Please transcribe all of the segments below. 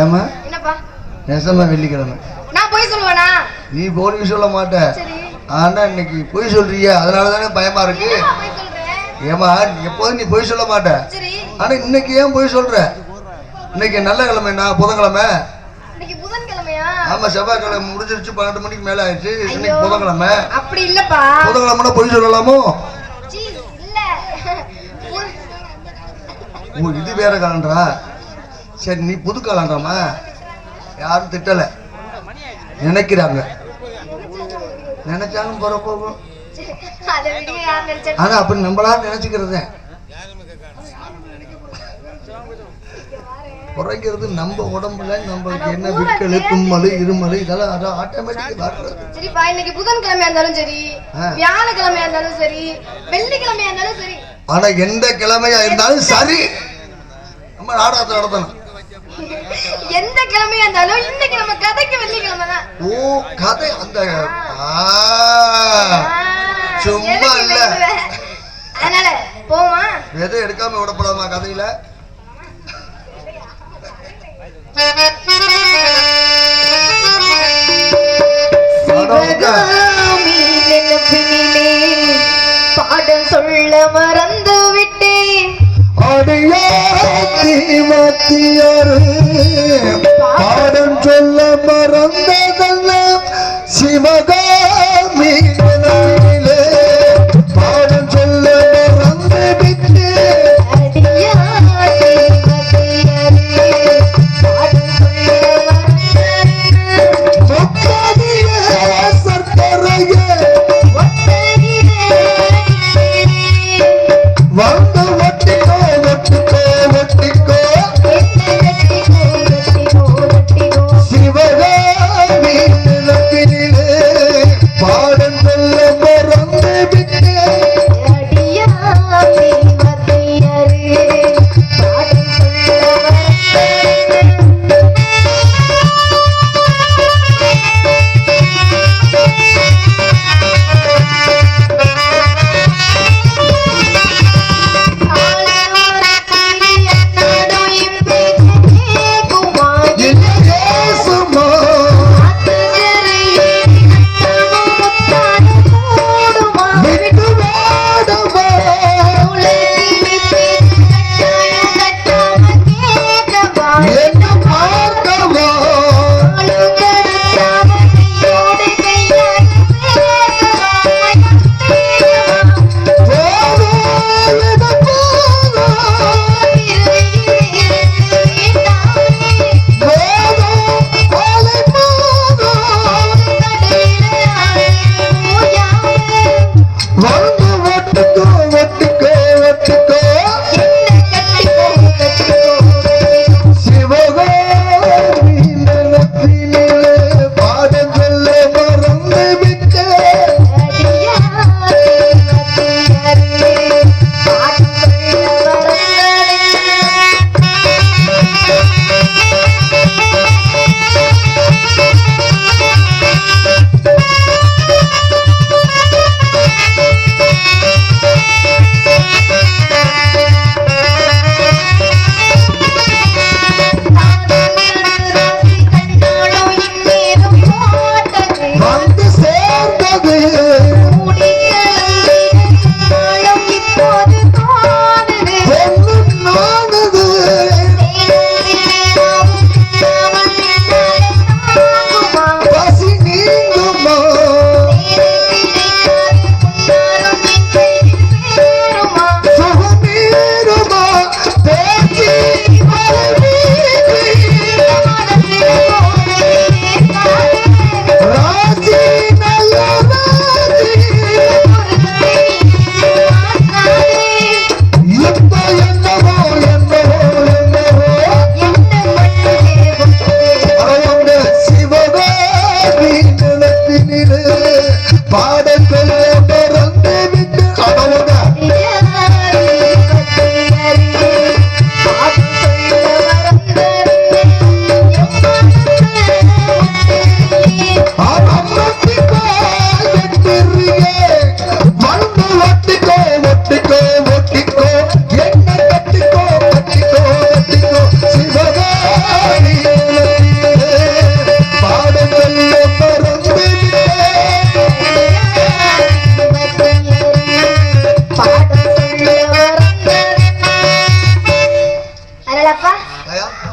ஏமா நெசமா வெள்ளிக்கிழமை நான் போய் சொல்லுவேனா? நீ போய் சொல்ல மாட்ட. ஆனா இன்னைக்கு போய் சொல்றிய, அதனால தானே பயமா இருக்கு. ஏமா எப்போதும் நீ போய் சொல்ல மாட்ட, ஆனா இன்னைக்கு ஏன் போய் சொல்ற? இன்னைக்கு நல்ல கிழமைனா புதன்கிழமை. ஆமா செவ்வாய்க்கிழமை முடிஞ்சிருச்சு, 12 மணிக்கு மேல ஆயிடுச்சு. இன்னைக்கு புதன்கிழமை. அப்படி இல்லப்பா, புதன்கிழமை போய் சொல்லலாமோ? ஓ இது வேற காலண்டா. சரி நீ புது காலண்டாமா? யாரும் திட்டல நினைக்கிறாங்க, நினைச்சாலும் போற போகும். ஆனா அப்படி நம்மளா நினைச்சுக்கிறத குறைக்கிறது நம்ம உடம்புல. நம்மளுக்கு என்ன விக்கல் தும்மல் இருமல் இதெல்லாம் ஆட்டோமேட்டிக் வர்றது. சரிப்பா, இன்னைக்கு புதன்கிழமையா இருந்தாலும் சரி, வியாழக்கிழமையா இருந்தாலும் சரி, வெள்ளிக்கிழமையா இருந்தாலும் சரி, ஆனா எந்த கிழமையா இருந்தாலும் சரி நம்ம நாடகத்தை நடத்தணும். எந்த கிழமையா இருந்தாலும் இன்னைக்கு நம்ம கதைக்கு வெள்ளிக்கிழமை தான். ஓ கதை அந்த சும்மா இல்ல, அதனால போமா எதை எடுக்காம விடப்படாமா கதையில. பாடம் சொல்ல மறந்து விட்டேன். பாடம் சொல்ல மறந்ததல்ல சிவகாமி, பாடம் சொல்ல மறந்து விட்டேன். வந்து ஒட்டிக்கோ ஒட்டிக்கோ ஒட்டிக்கோ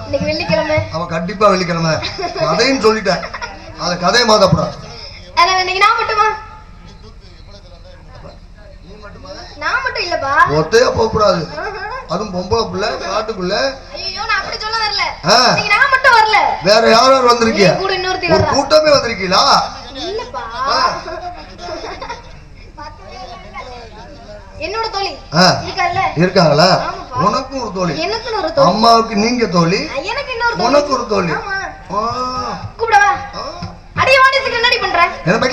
இன்னைக்கு வெள்ளிக்கிழமை. அவன் கண்டிப்பா வெள்ளிக்கிழமை. அதையும் சொல்லிட்டேன். அதை கதையை மாத்தப்படாது. இன்னைக்கு நான் மட்டுமா? நான் மட்டும் இல்லப்பா. ஒத்தையா போக கூடாது. அதுவும் பொம்பளை புள்ள காட்டுக்குள்ள. ஐயோ நான் அப்படி சொல்ல வரல. இன்னைக்கு நான் மட்டும் வரல. வேற யாரும் வந்திருக்கீங்க? கூட இன்னொருத்தி வரல. ஒரு கூட்டமே வந்திருக்கீங்களா? இல்லப்பா. என்னோட தோழி இருக்கால? இருக்காங்களா? உனக்கு ஒரு தோழி. எனக்கு ஒரு தோழி. அம்மாவுக்கு நீங்க தோழி. எனக்கு இன்னொரு தோழி. உனக்கு ஒரு தோழி. ஆமா. கூப்பிடவா? அடியே வாடிக்கு என்னடி பண்ற? என்ன பை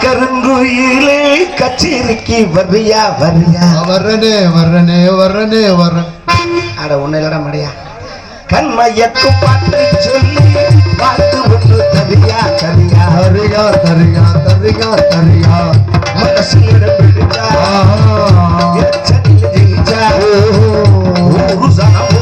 கருங்குயிலே கச்சேரிக்கு வரியா வரியா? வர்றனே வர்றனே வர்றனே வர்றன். அட ஒண்ணு இல்லடா மடையா. கண்மையக்கும் பாட்டு சொல்லி பாட்டு ஒன்று தரியா தரியா தரியா தரியா தரியா தரியா மனசு இடம் பிடிச்சா எச்சனில் ஜெயிச்சா ஒரு சனம்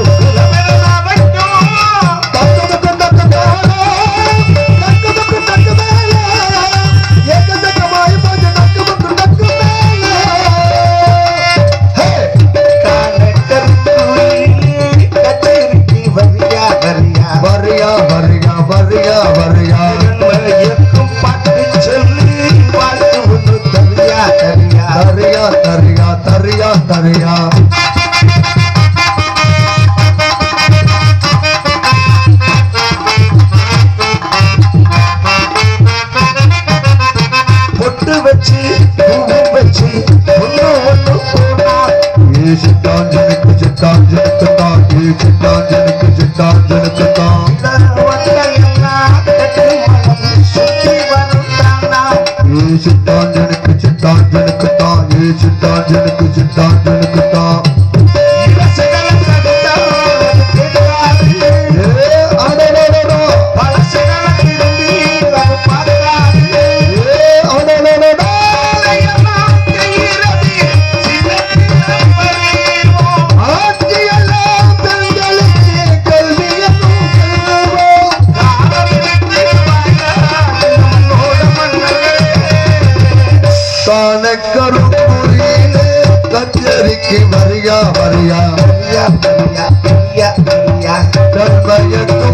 கச்சேரிக்கு வரியா வரியா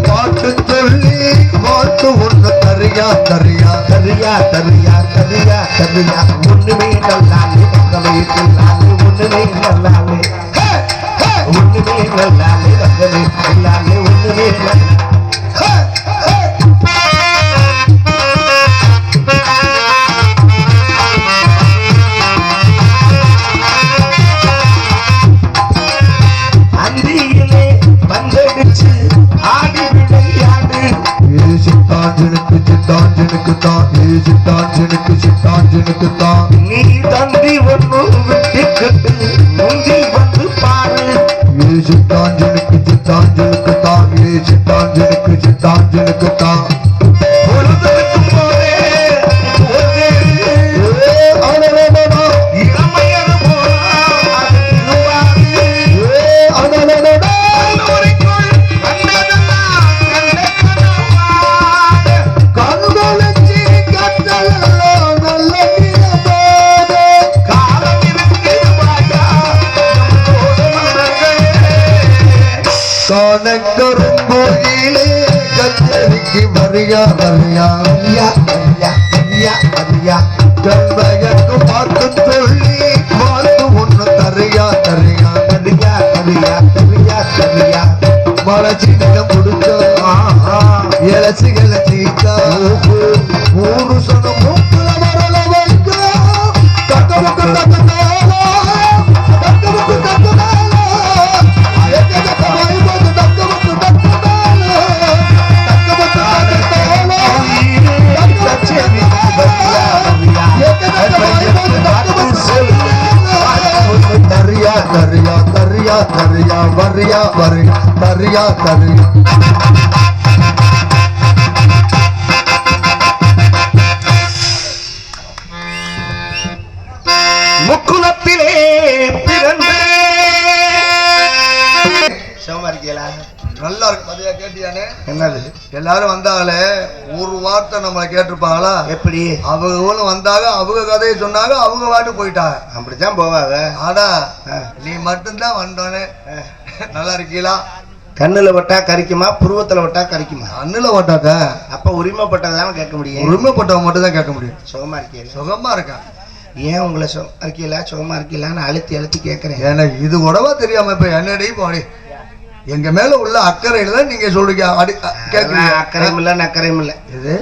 பாட்டு சொல்லி பாட்டு ஒண்ணு தரியா தரியா தரியா தரியா தரியா தரியா ஒண்ணுமே நல்லாலே வந்தவை இல்லாலே ஒண்ணுமே நல்லாலே ஒண்ணுமே நல்லாலே வந்தவை இல்லாலே ஒண்ணுமே நல்லாலே நீ தந்தி ஒன்று விட்டுக்கிட்டு முந்தி வந்து பாரு சித்தாஞ்சனுக்கு தான் பொழுதுக்கும் போதே இளமையது கரும்போயிலே கச்சேரிக்கு வரியா வரியா கண்மையக்கு பாட்டு சொல்லி பாட்டு ஒண்ணு தரியா தரியா தரியா தரியா தரியா தரியா மலச்சிடம் கொடுத்தா இலச்சி இலச்சிக்கா ஊரு சொன்ன மூக்குல வரல வைக்க தக்கமுக்கு தக்கனாலா தக்கமுக்கு தக்கனாலா அயக்கத கமாய் போது தக்கமுக்கு தக்கனாலா தக்கமுக்கு தக்கனாலா கச்சேரி வரியா வரியா ஏக்கத கமாய் போது தக்கமுக்கு தரியா தரியா தரியா தரியா வரியா வரியா தரியா தரியா குலத்திலே பிறந்த சுகமா இருக்கீங்களா? நல்லா இருக்கு. மதியா கேட்டியானே? என்னது? எல்லாரும் வந்தாங்களே ஒரு வார்த்தை நம்மளை கேட்டிருப்பாங்களா? எப்படி? அவங்க வந்தாங்க, அவங்க கதையை சொன்னாங்க, அவங்க வாட்டு போயிட்டாங்க. அப்படித்தான் போவாங்க. ஆனா நீ மட்டும்தான் வந்தோன்னே நல்லா இருக்கீங்களா? கண்ணுல வட்டா கறிக்குமா, புருவத்துல வட்டா கறிக்குமா? அண்ணுல வட்டாக்க அப்ப உரிமைப்பட்டதான கேட்க முடியும். உரிமைப்பட்டவங்க மட்டும் தான் கேட்க முடியும். சுகமா இருக்கீங்க? சுகமா இருக்கேன். ஏன் உங்களை சுகமா இருக்கீங்களா சுகமா இருக்கீங்களான்னு அழுத்தி அழுத்தி கேட்கறேன். எனக்கு இது கூடவா தெரியாம இப்ப என்னடி போனி எங்க மேல உள்ள அக்கறையில தான் நீங்க சொல்றீங்க. அக்கறையும் இல்ல நக்கறையும் இல்ல. இது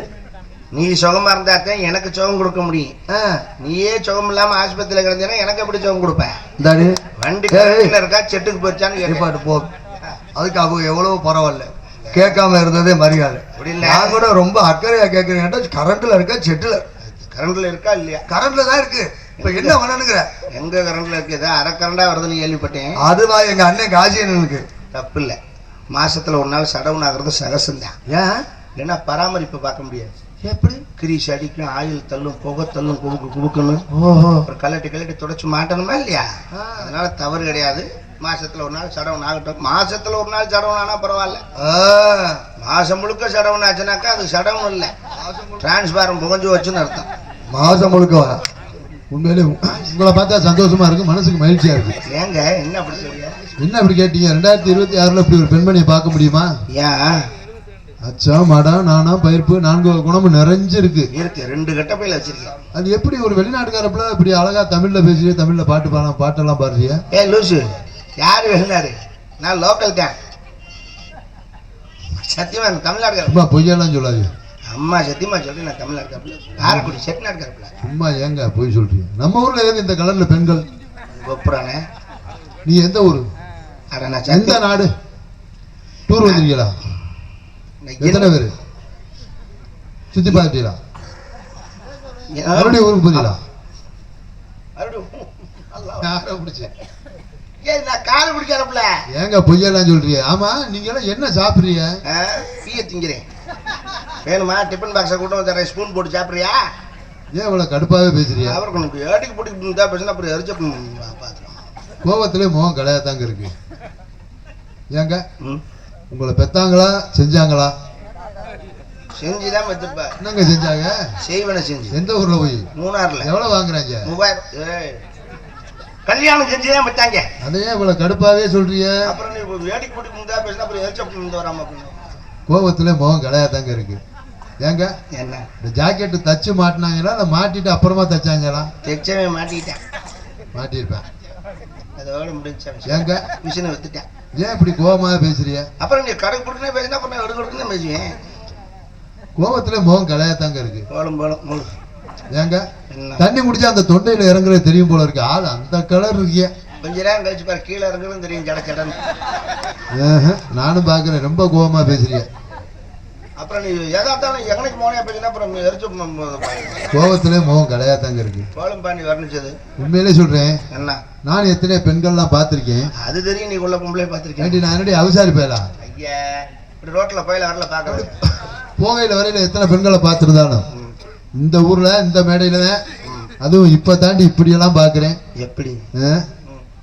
நீ சுகமா இருந்தாத்தான் எனக்கு சுகம் கொடுக்க முடியும். நீயே சுகம் இல்லாம ஆஸ்பத்திரியில கிடந்தேன்னா எனக்கு எப்படி சுகம் கொடுப்பேன்? வண்டி இருக்கா செட்டுக்கு போயிடுச்சான்னு பாட்டு போ. அதுக்கு அவங்க எவ்வளவு பரவாயில்ல, கேட்காம இருந்ததே மரியாதை. நான் கூட ரொம்ப அக்கறையா கேட்கறேன். கரண்ட்ல இருக்கா செட்டுல? கரண்ட்ல இருக்கா இல்லையா? கரண்ட்ல தான் இருக்கு. இப்ப என்ன பண்ணணுங்கிற? எங்க கரண்ட்ல இருக்கு? அரை கரண்டா வருதுன்னு கேள்விப்பட்டேன். அதுவா எங்க அண்ணன் காஜியனுக்கு தப்பு இல்லை. மாசத்துல ஒரு நாள் சடவுன் ஆகிறது சகசம்தான். ஏன்? ஏன்னா பராமரிப்பு பார்க்க முடியாது. எப்படி? கிரீஸ் அடிக்கும், ஆயில் தள்ளும், புகை தள்ளும், குபுக்கு குபுக்குன்னு ஒரு கலட்டி தொடச்சு மாட்டணுமா இல்லையா? அதனால தவறு கிடையாது. மாசத்துல ஒரு நாள் சடவுன் ஆகட்டும். மாசத்துல ஒரு நாள் சடவுன் ஆனா பரவாயில்ல. மாசம் முழுக்க சடவுன் ஆச்சுனாக்கா அது சடவுன் இல்லை, டிரான்ஸ்பாரம் புகஞ்சு வச்சுன்னு அர்த்தம். மாசம் முழுக்க உண்மையிலே உங்களை பார்த்தா சந்தோஷமா இருக்கு, மனசுக்கு மகிழ்ச்சியா இருக்கு. ஏங்க என்ன அப்படி சொல்றீங்க? என்ன அப்படி கேட்டீங்க? 2026 இப்படி ஒரு பெண்மணியை பார்க்க முடியுமா? ஏன்? அச்சா மடம் நானா பயிர்ப்பு 4 குணமும் நிறைஞ்சு இருக்கு. 2 கட்ட பையில வச்சிருக்கேன். அது எப்படி ஒரு வெளிநாட்டுக்காரப்புல இப்படி அழகா தமிழ்ல பேசுறிய, தமிழ்ல பாட்டெல்லாம் பாடுறியா? ஏ லூசு, யாரு வெளிநாடு? நான் லோக்கல் தான். சத்தியமா தமிழ்நாடு. சும்மா பொய்யெல்லாம் சொல்லாது. அம்மா சத்தியமா சொல்லி நான் தமிழ்நாடு காரக்குடி செட்டிநாடு. சும்மா ஏங்க பொய் சொல்றீங்க? நம்ம ஊர்ல ஏது இந்த கலர்ல பெண்கள் ஒப்புறானே. நீ எந்த ஊரு? எந்த நாடு? டூர் வந்திருக்கீங்களா? எத்தனை பேரு சுத்தி பார்த்துட்டீங்களா? மறுபடியும் ஊருக்கு போறீங்களா? கால் பிடிக்கிறப்பல ஏங்க பொய்யெல்லாம் சொல்றீங்க? ஆமா, நீங்க எல்லாம் என்ன சாப்பிடுறீங்க? பீய திங்கிறேன். வேணுமா? டிஃபன் பாக்ஸை கூட்டம் தரேன், ஸ்பூன் போட்டு சாப்பிட்றியா? ஏன் இவ்வளவு கடுப்பாவே பேசுறியா? அவருக்கு உனக்கு ஏட்டிக்கு போட்டு தான் பேசினா அப்புறம் எரிச்ச பார்த்துக்கலாம். கோவத்திலே முகம் கிடையாதாங்க இருக்கு. ஏங்க உங்களை பெத்தாங்களா செஞ்சாங்களா? செஞ்சுதான் பெத்துப்பா. என்னங்க செஞ்சாங்க? செய்வன செஞ்சு. எந்த ஊர்ல போய்? மூணாறுல. எவ்வளவு வாங்குறாங்க? 3000. கல்யாணம் செஞ்சுதான் பெத்தாங்க. அதையே இவ்வளவு கடுப்பாவே சொல்றீங்க? அப்புறம் நீ ஏட்டிக்கு போட்டு தான் பேசினா அப்புறம் எரிச்ச வராம அப்படின்னு கோவத்திலே முகம் கிடையாதாங்க இருக்கு. ஏங்க என்ன இந்த ஜாக்கெட்டு தச்சு மாட்டினாங்களா இல்லை மாட்டிட்டு அப்புறமா தச்சாங்களா? தைச்சவே மாட்டிக்கிட்டேன். மாட்டிருப்பேன். அதோட முடிஞ்சேன். ஏங்க மிஷினை வித்துட்டேன். ஏன் இப்படி கோவமாக பேசுறிய? அப்புறம் நீ கடை கொடுக்குனே பேசினா அப்புறம் நான் எடுக்கணும் பேசுவேன். கோவத்திலே முகம் கிடையாதாங்க இருக்கு. போலும் முழு. ஏங்க தண்ணி குடிச்சா அந்த தொண்டையில இறங்குறது தெரியும் போல இருக்கு. ஆள் அந்த கலர் இருக்கிய. கொஞ்ச நேரம் கழிச்சு பாரு, கீழே இறங்குறது தெரியும். ஜடச்சடன். நானும் பாக்குறேன், ரொம்ப கோவமா பேசுறிய. அப்புறம் நீ எதாத்தாலும் எங்கனைக்கு மோனையா பேசினா அப்புறம் எரிச்சு கோவத்திலே முகம் கிடையாதாங்க இருக்கு. போலும் பாண்டி வர்ணிச்சது உண்மையிலே சொல்றேன். என்ன? நான் எத்தனை பெண்கள்லாம் பார்த்திருக்கேன். அது தெரியும், நீ உள்ள பொம்பளை பார்த்திருக்கேன். நான் என்னடி அவசாரி போயலா? ஐயா இப்படி ரோட்ல போயில வரல பாக்குறது. போகையில வரையில எத்தனை பெண்களை பார்த்திருந்தாலும் இந்த ஊர்ல இந்த மேடையில அதுவும் இப்ப தாண்டி இப்படி எல்லாம் பாக்குறேன். எப்படி?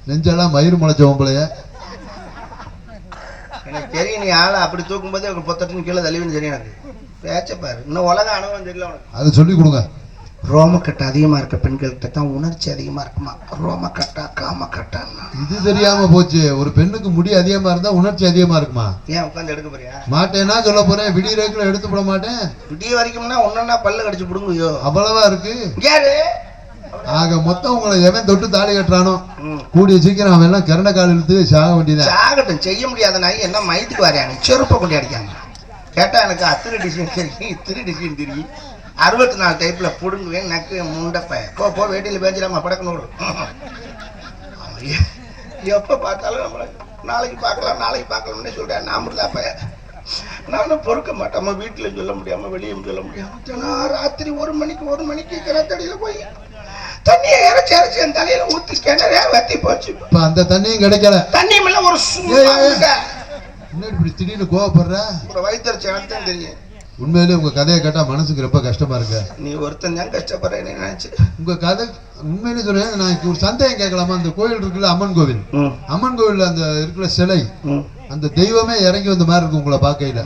நெஞ்செல்லாம் மயிறு முளைச்ச பொம்பளைய. எனக்கு தெரியும், நீ ஆளை அப்படி தூக்கும் போதே பொத்தட்டுன்னு கீழே தள்ளிவின்னு தெரியும். எனக்கு பேச்சப்பாரு இன்னும் உலக அனுபவம் தெரியல உனக்கு. அதை சொல்லி கொடுங்க. ரோமக்கட்டை அதிகமா இருக்க பெண்கள்கிட்ட தான் உணர்ச்சி அதிகமா இருக்குமா? ரோமக்கட்டா காமக்கட்டான்னா இது தெரியாம போச்சு. ஒரு பெண்ணுக்கு முடி அதிகமா இருந்தா உணர்ச்சி அதிகமா இருக்குமா? ஏன் உட்காந்து எடுக்க போறியா? மாட்டேன்னா சொல்ல போறேன். விடியறதுக்குள்ள எடுத்து போட மாட்டேன். விடிய வரைக்கும்னா ஒன்னா பல்ல கடிச்சு புடுங்கயோ அவ்வளவா இருக்கு. யாரு ஆக மொத்தம் உங்களை எவன் தொட்டு தாலி கட்டுறானோ கூடிய சீக்கிரம் அவன் எல்லாம் கரண்ட கால் இழுத்து சாக வேண்டியதான். சாகட்டும், செய்ய முடியாத நாய் என்ன மயத்துக்கு வரையாங்க, செருப்பை கொண்டு அடிக்காங்க. கேட்டா எனக்கு அத்தனை டிசைன் தெரியும், இத்தனை டிசைன் தெரியும், 64 டைப்ல புடுங்குவேன். நக்கு முண்டப்ப போ வேட்டியில பேஞ்சிடாம படக்கணும். எப்ப பார்த்தாலும் நம்மள நாளைக்கு பார்க்கலாம்னு சொல்றேன். நாம நானும் பொறுக்க மாட்டேன். நம்ம வீட்டுல சொல்ல முடியாம வெளியும் சொல்ல முடியாம ராத்திரி 1 மணிக்கு கிணத்தடியில போய் தண்ணியை இறைச்சி என் தலையில ஊத்தி கிணறே வத்தி போச்சு. இப்ப அந்த தண்ணியும் கிடைக்கல. தண்ணியும் இல்ல. ஒரு இப்படி திடீர்னு கோவப்படுற? வயிற்றுச்சு எனக்கு தெரியும். உண்மையிலேயே உங்க கதையை கேட்டா மனசுக்கு ரொம்ப கஷ்டமா இருக்கு. நீ ஒருத்தன் தான் கஷ்டப்படுறேன்னு நினைச்சு உங்க கதை உண்மையிலே சொல்றேன். நான் ஒரு சந்தேகம் கேட்கலாமா? அந்த கோயில் இருக்குல்ல, அம்மன் கோவில், அம்மன் கோவில்ல அந்த இருக்கிற சிலை, அந்த தெய்வமே இறங்கி வந்த மாதிரி இருக்கு உங்களை பார்க்கையில.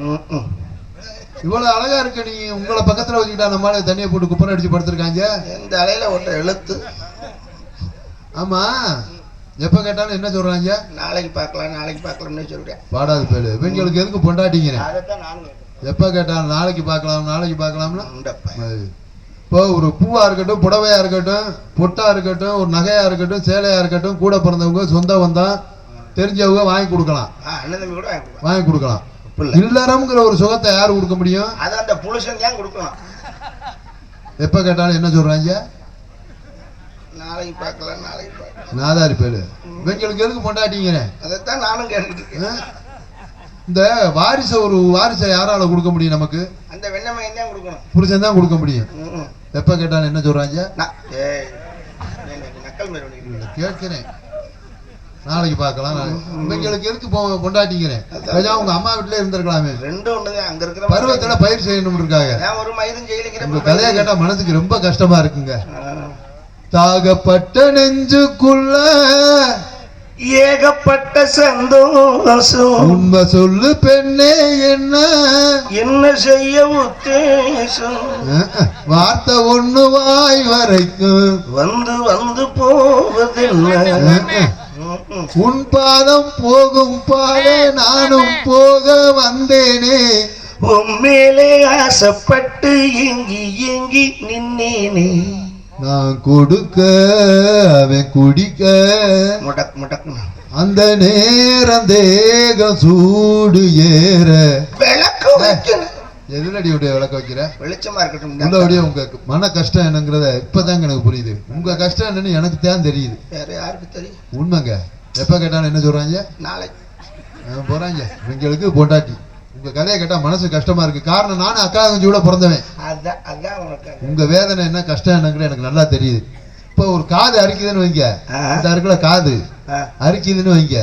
இவ்வளவு அழகா இருக்கு. நீ உங்களை பக்கத்துல வச்சுக்கிட்டா நம்மளால தண்ணியை போட்டு குப்பரை அடிச்சு படுத்திருக்காங்க. எந்த அலையில ஒட்ட எழுத்து. ஆமா, எப்ப கேட்டாலும் என்ன சொல்றாங்க? நாளைக்கு பார்க்கலாம்னு சொல்றேன். பாடாது பேரு இவங்களுக்கு எதுக்கு பொண்டாட்டிங்கிறேன். அதைத்தான் நானும் எப்ப கேட்டாலும் நாளைக்கு பார்க்கலாம்னா இப்போ ஒரு பூவா இருக்கட்டும், புடவையா இருக்கட்டும், பொட்டா இருக்கட்டும், ஒரு நகையா இருக்கட்டும், சேலையா இருக்கட்டும், கூட பிறந்தவங்க, சொந்த வந்தா தெரிஞ்சவங்க வாங்கி கொடுக்கலாம். அண்ணன் தம்பி கூட வாங்கி கொடுக்கலாம். இல்லறம்ங்கிற ஒரு சுகத்தை யாரு கொடுக்க முடியும்? அது அந்த புருஷன் தான் கொடுக்கலாம். எப்ப கேட்டாலும் என்ன சொல்றாங்க? நாளைக்கு பார்க்கலாம். நாதாரி பேரு இவங்களுக்கு எதுக்கு பொண்டாட்டிங்கிறேன். அதைத்தான் நானும் கேட்டுட்டு இருக்கேன். இந்த வாரிசை யாரால கொடுக்க முடியும்? நமக்கு அந்த வெண்ணமையன் தான் கொடுக்கணும். புருஷன் தான் கொடுக்க முடியும். எப்ப கேட்டாலும் என்ன சொல்றாங்க? நக்கல் மாதிரி கேட்கிறேன். நாளைக்கு பார்க்கலாம். இவங்களுக்கு எதுக்கு பொண்டாட்டிங்கிறேன். உங்க அம்மா வீட்டுல இருந்திருக்கலாமே. ரெண்டும் ஒண்ணுதான். அங்க இருக்கிற பருவத்துல பயிர் செய்யணும் இருக்காங்க. ஒரு மயிரும் ஜெயிலிக்கிற உங்க கதையை கேட்டா மனசுக்கு ரொம்ப கஷ்டமா இருக்குங்க. தாகப்பட்ட நெஞ்சுக்குள்ள ஏகப்பட்ட சந்தோஷம். உண்மை சொல்லு பெண்ணே, என்ன செய்ய உத்தேசம்? வார்த்தை ஒண்ணு வாய் வரைக்கும் வந்து போவதில்லை. உன் பாதம் போகும் பாதை நானும் போக வந்தேனே. உம்மேலே ஆசைப்பட்டு ஏங்கி நின்னேனே. நான் கொடுக்க அவன் குடிக்க முடக்கு அந்த நேரம் தேகம் சூடு ஏற. விளக்கு வைக்கணும். எதிரடியுடைய விளக்க வைக்கிற வெளிச்சமா இருக்கட்டும். உள்ளபடியே உங்க மன கஷ்டம் என்னங்கிறத இப்பதாங்க எனக்கு புரியுது. உங்க கஷ்டம் என்னன்னு எனக்கு தான் தெரியுது. வேற யாருக்கு தெரியும்? உண்மைங்க. எப்ப கேட்டாலும் என்ன சொல்றாங்க? நாளைக்கு போறாங்க. இவங்களுக்கு பொண்டாட்டி. உங்க கதையை கேட்டா மனசு கஷ்டமா இருக்கு. காரணம் நானும் அக்கா தங்கச்சியோட பிறந்தவன். உங்க வேதனை என்ன கஷ்டம் என்னங்கிற எனக்கு நல்லா தெரியுது. இப்போ ஒரு காது அரிக்குதுன்னு வைங்க. இந்த இருக்குல்ல காது அரிக்குதுன்னு வைங்க.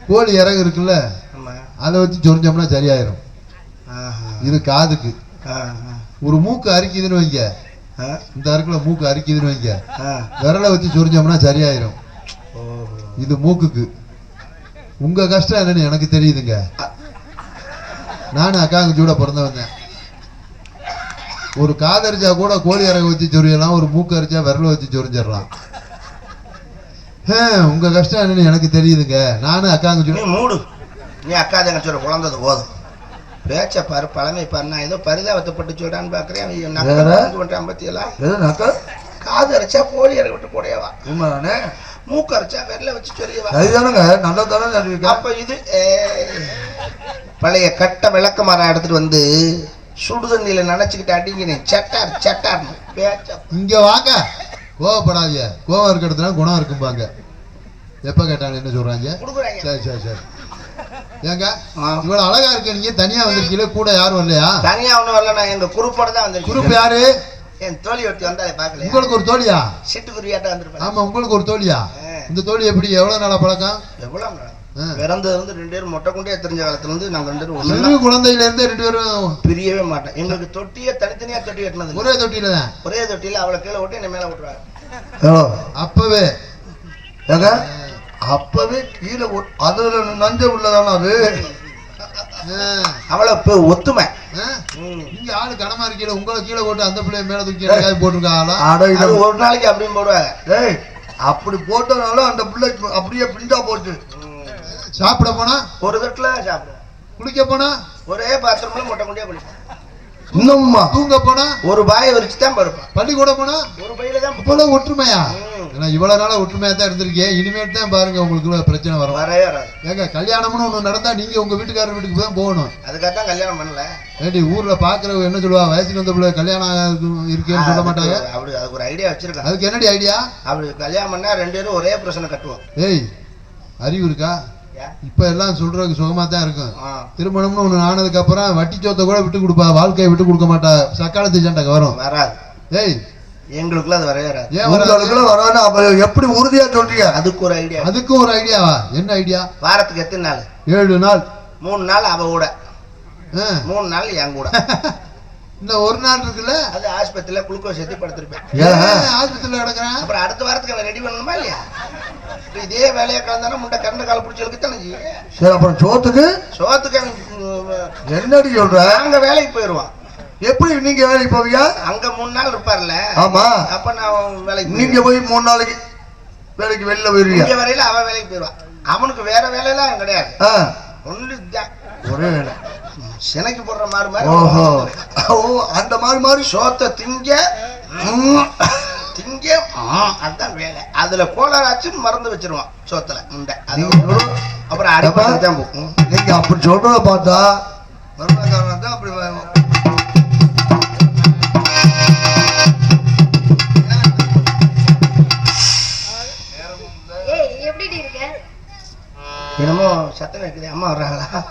கோழி இறகு இருக்குல்ல, அதை வச்சு சொரிஞ்சோம்னா சரியாயிரும். இது காதுக்கு. ஒரு மூக்கு அரிக்குதுன்னு வைங்க. இந்த இருக்குல்ல மூக்கு அரிக்குதுன்னு வைங்க. விரலை வச்சு சொரிஞ்சோம்னா சரியாயிரும். இது மூக்குக்கு. உங்க கஷ்டம் என்னன்னு எனக்கு தெரியுதுங்க. நானும் அக்காங்க சூட பிறந்தவங்க. ஒரு காதரிச்சா கூட கோழி இறக வச்சு சொரியலாம், ஒரு மூக்கு அரிச்சா விரல வச்சு சொரிஞ்சிடலாம். உங்க கஷ்டம் என்னன்னு எனக்கு தெரியுதுங்க. நானும் அக்காங்க சூட. மூடு. நீ அக்கா தங்கச்சோட குழந்தது போதும். பேச்ச பாரு, பழமை பாரு. நான் ஏதோ பரிதாபத்தைப்பட்டு சொல்றான்னு பாக்குறேன். பத்தியெல்லாம் காது அரைச்சா கோழி இறக விட்டு போடையவா. மூக்கு அரைச்சா விரல வச்சு சொரியவா. அப்ப இது பழைய கட்ட விளக்க மரம் எடுத்துட்டு வந்து சுடுதண்ணியில நினைச்சுக்கிட்டு அடிங்கினேன். சட்டார் இங்க வாங்க. கோவப்படாதீங்க. கோவம் இருக்க இடத்துல குணம் இருக்கும்பாங்க. எப்ப கேட்டாலும் என்ன சொல்றாங்க? சரி. ஏங்க இவ்வளவு அழகா இருக்கு. நீங்க தனியா வந்திருக்கீங்களே, கூட யாரும் இல்லையா? தனியா ஒண்ணும் வரல. நான் எங்க குரூப்போட தான் வந்திருக்கேன். குரூப் யாரு? என் தோழி ஒருத்தி வந்தாலே பாக்கல. உங்களுக்கு ஒரு தோழியா? சிட்டுக்குருவியாட்ட வந்திருப்பேன். ஆமா, உங்களுக்கு ஒரு தோழியா? இந்த தோழி எப்படி, எவ்வளவு நாளா பழக்கம்? எவ்வளவு பிறந்ததுல இருந்து 2 பேரும் மொட்டை கொண்டே தெரிஞ்ச காலத்துல இருந்து நாங்க 2 பேரும் குழந்தையில இருந்து 2 பேரும் பிரியவே மாட்டோம். எங்களுக்கு தொட்டியே தனித்தனியா தொட்டி கட்டினது. ஒரே தொட்டியில தான். ஒரே தொட்டியில அவளை கீழே ஓட்டி என்ன மேல விட்டுருவாங்க. அப்பவே அப்பவே கீழே அதுல நஞ்ச உள்ளதான அது. அவளை ஒத்துமை. இங்க ஆளு கனமா இருக்கீங்க. உங்களை கீழே போட்டு அந்த பிள்ளைய மேல தூக்கி போட்டிருக்காங்களா? ஒரு நாளைக்கு அப்படின்னு போடுவாங்க. அப்படி போட்டதுனால அந்த பிள்ளை அப்படியே பிண்டா போச்சு. சாப்பிட போனா ஒரு தட்டுல சாப்பிடுவோம். குளிக்க போனா ஒரே பாத்ரூம்ல மொட்டை கொண்டே குளிப்போம். இன்னும்மா தூங்க போனா ஒரு பாயை விரிச்சு தான் படுப்போம். பள்ளிக்கூடம் போனா ஒரு பையில தான். இவ்வளவு ஒற்றுமையா? இவ்வளவு நாளா ஒற்றுமையா தான் இருந்திருக்கேன். இனிமேல் தான் பாருங்க உங்களுக்கு பிரச்சனை வரும். வரவே வராது. ஏங்க கல்யாணம்னு ஒண்ணு நடந்தா நீங்க உங்க வீட்டுக்காரர் வீட்டுக்கு தான் போகணும். அதுக்காகத்தான் கல்யாணம் பண்ணல. ஏடி ஊர்ல பாக்குறவங்க என்ன சொல்லுவா? வயசுக்கு வந்த பிள்ளை கல்யாணம் இருக்கேன்னு சொல்ல மாட்டாங்க. அப்படி அதுக்கு ஒரு ஐடியா வச்சிருக்காங்க. அதுக்கு என்னடி ஐடியா? அப்படி கல்யாணம் பண்ணா 2 பேரும் ஒரே பிரச்சனை கட்டுவோம். ஏய், அறிவு இருக்கா? இப்ப எல்லாம் சொல்றதுக்கு சுகமா தான் இருக்கும். திருமணம்னு ஒண்ணு ஆனதுக்கு அப்புறம் வட்டி சொத்தை கூட விட்டு கொடுப்பா, வாழ்க்கையை விட்டு கொடுக்க மாட்டா. சக்காலத்து சண்டைக்கு வரும். வராது. ஏய், எங்களுக்குள்ள அது வரவே வராது. வராது. அப்ப எப்படி உறுதியா சொல்றீங்க? அதுக்கு ஒரு ஐடியா. அதுக்கும் ஒரு ஐடியாவா? என்ன ஐடியா? வாரத்துக்கு எத்தனை நாள்? 7 நாள். 3 நாள் அவ கூட 3 நாள் என் கூட. இன்னும் ஒரு நாள் இருக்குல்ல, அது ஆஸ்பத்திரியில குளுக்கோஸ் ஏற்றி படுத்திருப்பேன். ஆஸ்பத்திரியில கிடக்குறேன். அப்புறம் அடுத்த வாரத்துக்கு அவன் ரெடி பண்ணணுமா இல்லையா? இதே வேலையை கலந்தானே முட்டை கரண்ட் கால பிடிச்சதுக்கு தானே. சரி, அப்புறம் சோத்துக்கு என்னடி சொல்ற? அங்க வேலைக்கு போயிடுவான். எப்படி நீங்க வேலைக்கு போவீங்க? அங்க 3 நாள் இருப்பார்ல. ஆமா. அப்ப நான் வேலைக்கு, நீங்க போய் 3 நாளைக்கு வேலைக்கு வெளில போயிருவீங்க. இங்க வரையில அவன் வேலைக்கு போயிடுவான். அவனுக்கு வேற வேலையெல்லாம் கிடையாது. ஒண்ணு ஒரே வேலை, சினைக்கு போடுற மாதிரி. ஓஹோ, ஓ, அந்த மாதிரி சோத்தை திங்க அதுதான் வேலை. அதுல கோளாராச்சு மறந்து வச்சிருவான் சோத்துல முண்டை. அப்புறம் அடிப்பாடு தான் போகும். நீங்க அப்படி சொல்றத பார்த்தா மருமகாரன் தான் அப்படி என்னமோ சத்தம் வைக்குது. அம்மா வர்றாங்களா?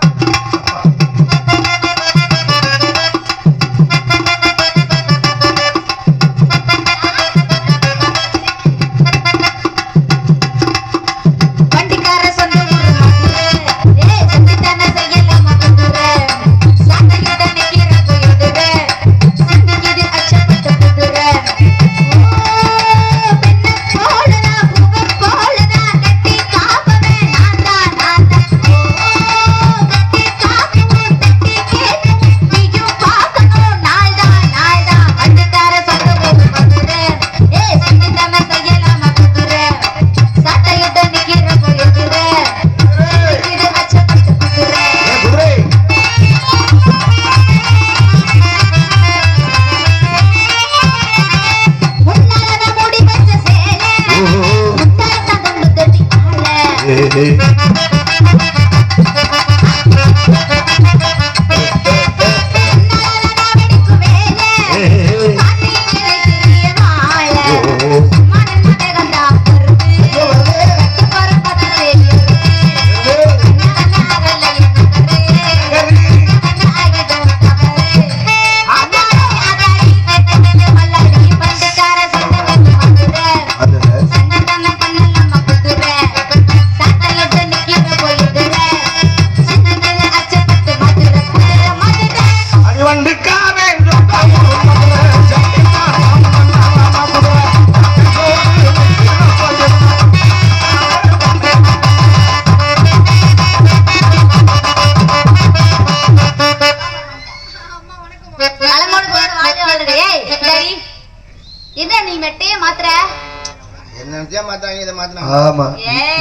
ஆமா,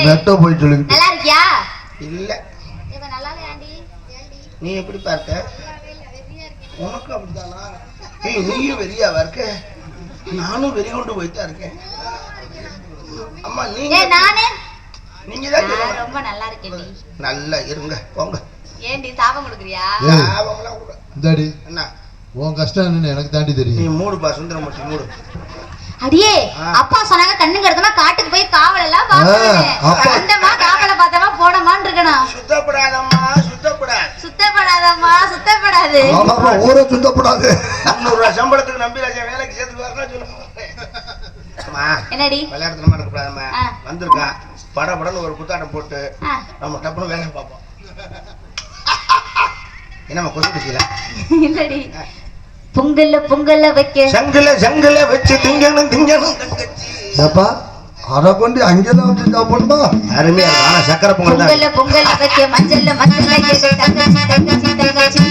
மெட்டோ போய் சொல்லுங்க. நல்லா இருக்கியா? இல்ல, நீ எப்படி பார்த்த? உனக்கு அப்படித்தானா? நீயும் வெறியாவா இருக்க? நானும் வெறி கொண்டு போய்தான் இருக்கேன். அம்மா நீங்க நீங்க தான் ரொம்ப நல்லா இருக்கேன். நல்லா இருங்க போங்க. ஏண்டி சாபம் கொடுக்குறியா? சாபம்லாம் கூட இந்தாடி என்ன உன் கஷ்டம் என்னன்னு எனக்கு தாண்டி தெரியும். நீ மூடுப்பா சுந்தரமூர்த்தி மூடு. அடியே, அப்பா சொன்னாங்க கண்ணு கருத்தமா காட்டுக்கு போய் காவல் எல்லாம் பாக்கணுமா, காவலை பார்த்தமா போனமான்னு இருக்கணும். சுத்தப்படாதம்மா, சுத்தப்படாது. சுத்தப்படாதம்மா, சுத்தப்படாது. ஆமாப்பா, ஊரே சுத்தப்படாது. 300 ரூபாய் சம்பளத்துக்கு நம்பிராஜன் வேலைக்கு சேர்த்து வரணும் சொல்லுங்க. என்னடி விளையாடுறமா இருக்கக்கூடாதம்மா. வந்திருக்கான் படபடன்னு ஒரு குத்தாட்டம் போட்டு நம்ம டப்புனு வேலையை பார்ப்போம். என்னம்மா கொசு பிடிக்கல? இல்லடி, பொங்கல்ல வைக்க சங்குல வச்சு திங்கணும் தங்கச்சி. ஏப்பா, அத கொண்டு அங்கதான் வச்சு சாப்பிடணுமா? அருமையா இருக்கும். ஆனா சக்கரை பொங்கல்ல வைக்க மஞ்சள்ல தங்கச்சி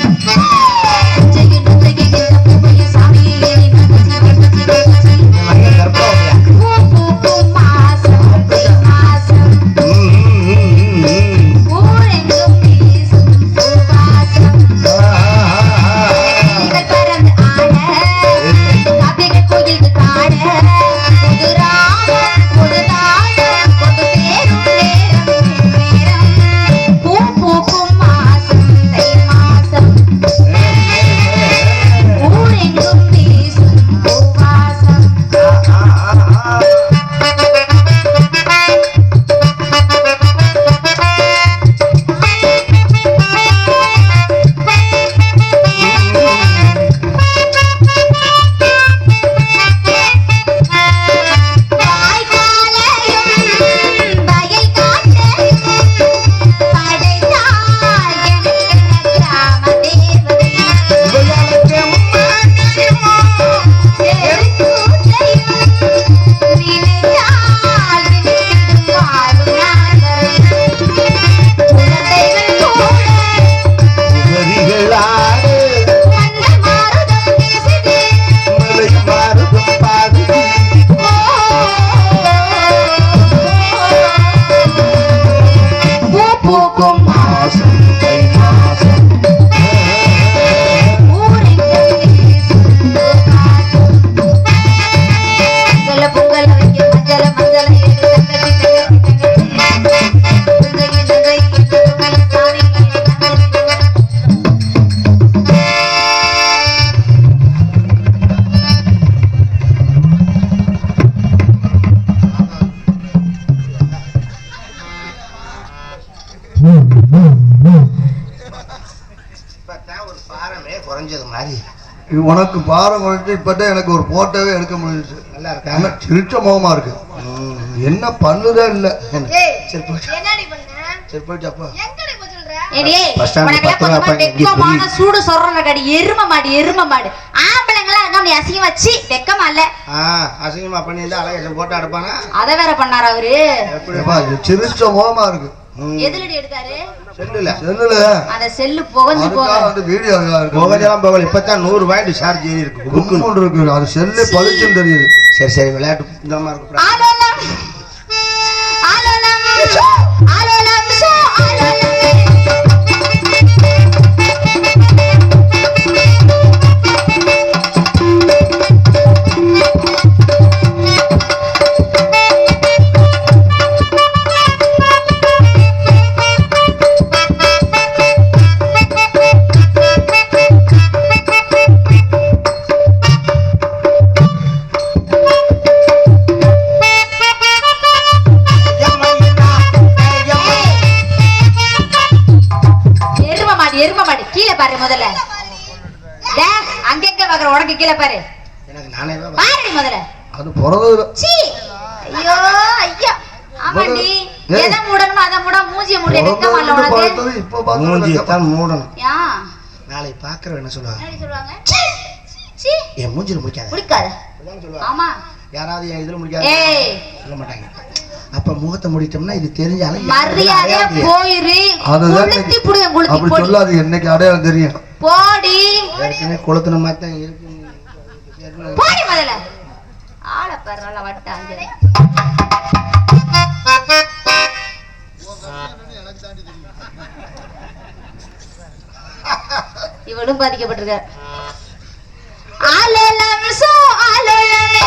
உனக்கு பாரம் குறைஞ்சி இப்பதான் எனக்கு ஒரு போட்டோவே எடுக்க முடிஞ்சிச்சு. நல்லா இருக்கா? சிரிச்ச முகமா இருக்கு. என்ன பண்ணுதே இல்ல. சரி போயிட்டு சரி போயிட்டு அப்போ சூடு சொல்றடி எரும மாடு ஆம்பளைங்களா அசிங்கம் வச்சு வெக்கமா இல்ல. அசிங்கமா பண்ணியிருந்தா அழகேசன் போட்டோ எடுப்பானா? அத வேற பண்ணாரு அவரு. சிரிச்ச முகமா இருக்கு. எதுலடி எடுத்தாரு? செல்லுல அந்த செல்லு புகஞ்சு போக வீடியோ புகஞ்செல்லாம் போகல. இப்பதான் 100 பாயிண்ட் சார்ஜ் ஏறி இருக்கு. புக்குன்னு இருக்கு. அது செல்லு பளிச்சுன்னு தெரியுது. சரி விளையாட்டு இந்த மாதிரி இருக்கு. முதல்ல அங்கங்க பாக்குற உனக்கு கீழே பாரு. எனக்கு நானே பாருடி முதல்ல. அது பிறந்தது. ஐயோ ஐயா ஆமாண்டி. எதை மூடணுமோ அதை மூட. மூஞ்சிய மூட வெக்கமா இல்ல உனக்கு? இப்ப மூஞ்சிய தான் மூடணும். யா நாளை பாக்குறவ என்ன சொல்லுவாங்க? என்ன சொல்லுவாங்க? சீ என் மூஞ்சில முடிக்காத. முடிக்காத. ஆமா. யாராவது என் இதுல முடிக்காத சொல்ல மாட்டாங்க. அப்ப முகத்தை முடிட்டோம்னா இது தெரிஞ்சாலும் மரியாதையா போயிரு. குளுத்தி புடிங்க குளுத்தி அப்படி போடி. சொல்லாது. என்னைக்கு அடையாளம் தெரியும். போடி. ஏற்கனவே கொளுத்துன மாதிரி தான் இருக்கு. போடி முதல்ல. ஆள பரவால வட்டாங்க. இவளும் பாதிக்கப்பட்டிருக்கார். ஆலலம் சோ ஆலலமே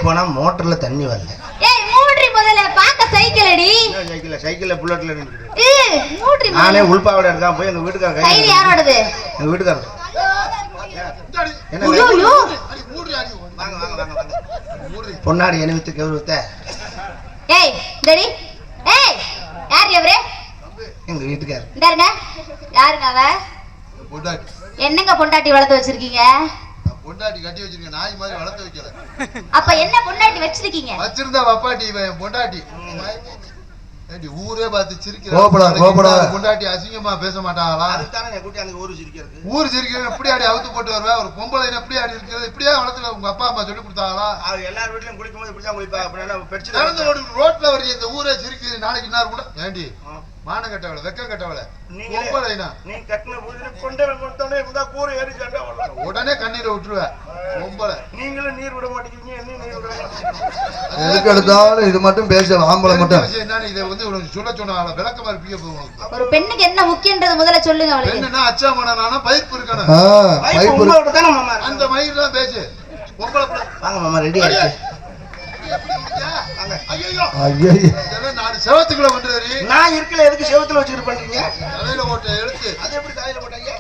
போனா மோட்டர்ல தண்ணி வரல. ஏய் மூட்ரி முதல்ல பாக்க சைக்கிளடி. சைக்கிள்ல புல்லட்ல நிக்குது. மூட்ரி நானே உள்பாவட இருக்கான் போய் எங்க வீட்டுக்கார சைக்கிள் யாரோடது? எங்க வீட்டுக்கார. என்ன ஐயோ வாங்க வாங்க வாங்க வாங்க. பொன்னாடி எனவித்து கௌரவத்தை. ஏய் டேடி. ஏய் யார் இவரே? எங்க வீட்டுக்கார. இந்தாருங்க. யாருங்க அவ? பொண்டாட்டி. என்னங்க பொண்டாட்டி வளர்த்து வச்சிருக்கீங்க? பொண்டாட்டி கட்டி வச்சிருக்கேன். நாய் மாதிரி வளர்த்து வைக்கல. அப்ப என்ன பொண்டாட்டி வச்சிருக்கீங்க? வச்சிருந்தா வப்பாட்டி இவன் பொண்டாட்டி. ஏண்டி ஊரே பார்த்து சிரிக்கிற கொண்டாட்டி அசிங்கமா பேச மாட்டாங்களா? ஊரு சிரிக்கிறது எப்படி ஆடி அவுத்து போட்டு வருவேன்? ஒரு பொம்பளை எப்படி ஆடி இருக்கிறது இப்படியே வளர்த்து உங்க அப்பா அம்மா சொல்லி கொடுத்தாங்களா? எல்லார் வீட்லயும் குளிக்கும் போது இப்படிதான் குளிப்பா அப்படின்னா ரோட்ல வரைக்கும் இந்த ஊரே சிரிக்குது. நாளைக்கு என்ன கூட ஏண்டி மானம் கட்டவளை வெக்க கட்டவளை பொம்பளைனா நீ கட்டின கொண்டே இருந்தா கூரை ஏறி உடனே கண்ணீரை விட்டுருவேன். பொம்பளை நீங்களும் நீர் விட மாட்டேங்கிறீங்க. என்ன நீர் விட எதுக்கு எடுத்தாலும் இது மட்டும் பேச ஆம்பளை மட்டும் என்னன்னு இதை வந்து உனக்கு சொல்ல சொன்னால விளக்கமா இருப்பீங்க. ஒரு பெண்ணுக்கு என்ன முக்கியன்றது முதல்ல சொல்லுங்க. அவளுக்கு என்னன்னா அச்சா மனானா பைப் இருக்கணும். அந்த மயிர் தான் பேசு. பொம்பளை வாங்க மாமா ரெடி ஆயிடுச்சு. நான் செவத்துக்குள்ள பண்றது நான் இருக்கல எதுக்கு செவத்துல வச்சுட்டு பண்றீங்க? தலையில போட்ட எழுத்து அது எப்படி தலையில போட்டாங்க?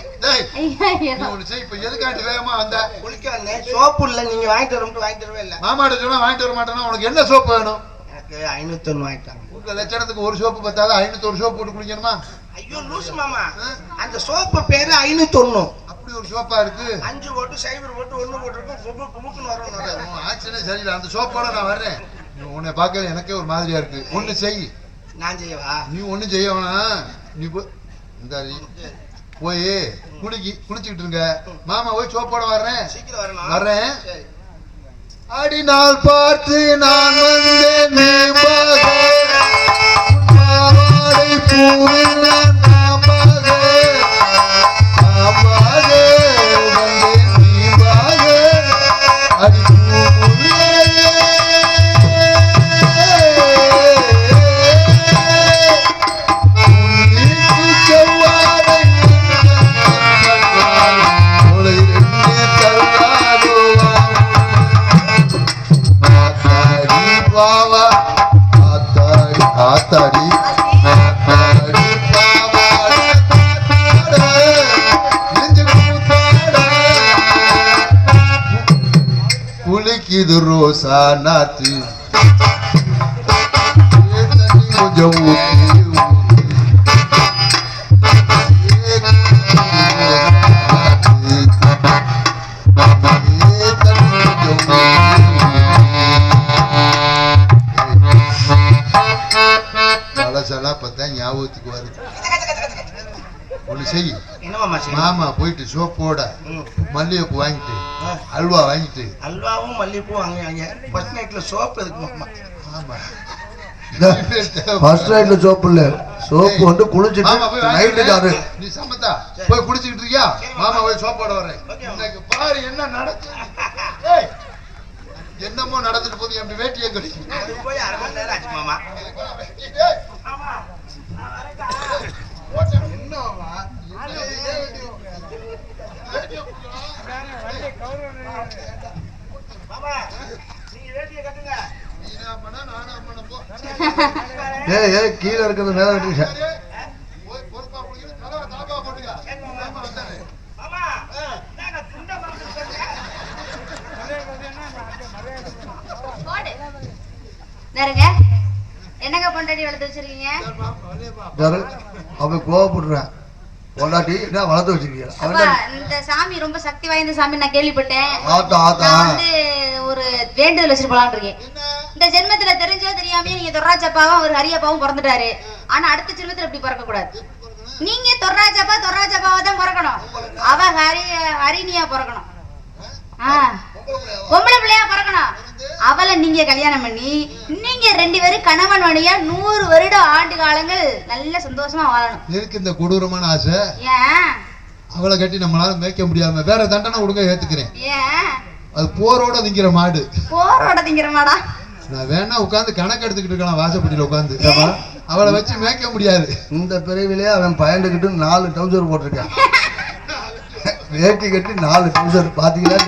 இப்ப எதுக்காண்டி வேகமா வந்த? குளிக்க வந்தேன். சோப்பு இல்ல நீங்க வாங்கிட்டு வரணும். வாங்கிட்டு வரவே இல்ல. மாமாட்ட சொன்னா வாங்கிட்டு வர மாட்டேன்னா உனக்கு என்ன சோப்பு வேணும்? எனக்கு 501 வாங்கிட்டாங்க. உங்க லட்சணத்துக்கு ஒரு சோப்பு பத்தாத 501 சோப்பு போட்டு குளிக்கணுமா? ஐயோ லூசு மாமா, அந்த சோப்பு பேரு 501. அப்படி ஒரு சோப்பா இருக்கு. 5 போட்டு 0 போட்டு 1 போட்டுருக்கும். குமுக்குன்னு வரும். ஆச்சரியம் சரியில்லை. அந்த சோப்போட நான் வர்றேன். உன்னை பார்க்க எனக்கே ஒரு மாதிரியா இருக்கு. ஒண்ணு செய். நான் செய்யவா? நீ ஒண்ணு செய்ய வேணாம். நீ போய் குளிச்சுக்கிட்டு இருங்க. மாமா போய் சோப்போட வர்றேன். சீக்கிரம் வரணும். வர்றேன். அடி நாள் பார்த்து நான் வந்தேன். குளிக்குது ரோசா நாத்து கொஞ்சம் பழசெல்லாம் பார்த்தா ஞாபகத்துக்கு வருது. ஒண்ணு செய். மாமா போயிட்டு சோப்போட மல்லிகைப்பூ வாங்கிட்டு அல்வா வாங்கிட்டு. அல்வாவும் மல்லிகைப்பூ வாங்க. ஃபர்ஸ்ட் நைட்ல சோப்பு எதுக்கு மாமா? ஆமா ஃபர்ஸ்ட் நைட்ல சோப்பு இல்ல, சோப்பு வந்து குளிச்சிட்டு நைட்டுக்காரு. நீ சமத்தா போய் குளிச்சுக்கிட்டு இருக்கியா? மாமா போய் சோப்போட வர்றேன். இன்னைக்கு பாரு என்ன நடக்கு. என்னமோ நடந்துட்டு போது என் வேட்டியை கழிச்சு போய் 1/2 மணி நேரம் ஆச்சு மாமா. கீழே இருக்கிறது மேல வெட்டி என்னங்க பொண்டாட்டி வளர்த்து வச்சிருக்கீங்க? அப்ப கோவப்படுறேன். பொண்டாட்டி என்ன வளர்த்து வச்சிருக்கீங்க? இந்த சாமி ரொம்ப சக்தி வாய்ந்த சாமி நான் கேள்விப்பட்டேன். வந்து ஒரு வேண்டுதல் வச்சுட்டு போலான்னு இருக்கேன். இந்த ஜென்மத்துல தெரிஞ்சோ தெரியாமயே நீங்க தொர்ராஜப்பாவும் அவர் ஹரியப்பாவும் பிறந்துட்டாரு. ஆனா அடுத்த ஜென்மத்துல இப்படி பிறக்க கூடாது. நீங்க தொர்ராஜப்பாவா தான் பிறக்கணும். அவ ஹரிணியா பிறக்கணும். பொம்பளை பிள்ளையா பிறக்கணும். அவளை நீங்க கல்யாணம் பண்ணி நீங்க 2 பேரும் கணவன் மனைவியா 100 வருடம் ஆண்டு காலங்கள் நல்ல சந்தோஷமா வாழணும். எதுக்கு இந்த கொடூரமான ஆசை? ஏன் அவளை கட்டி நம்மளால மேய்க்க முடியாம வேற தண்டனை கொடுக்க ஏத்துக்கிறேன். ஏன்? அது போரோட திங்கிற மாடு. போரோட திங்கிற மாடா? நான் வேணா உட்காந்து கணக்கு எடுத்துக்கிட்டு இருக்கலாம் வாசப்படியில உட்காந்து. அவளை வச்சு மேய்க்க முடியாது. இந்த பிறவிலே அவன் பயந்துகிட்டு 4 டவுசர் போட்டிருக்கான். வேட்டி கட்டி 4 டவுசர் பாத்தீங்களா?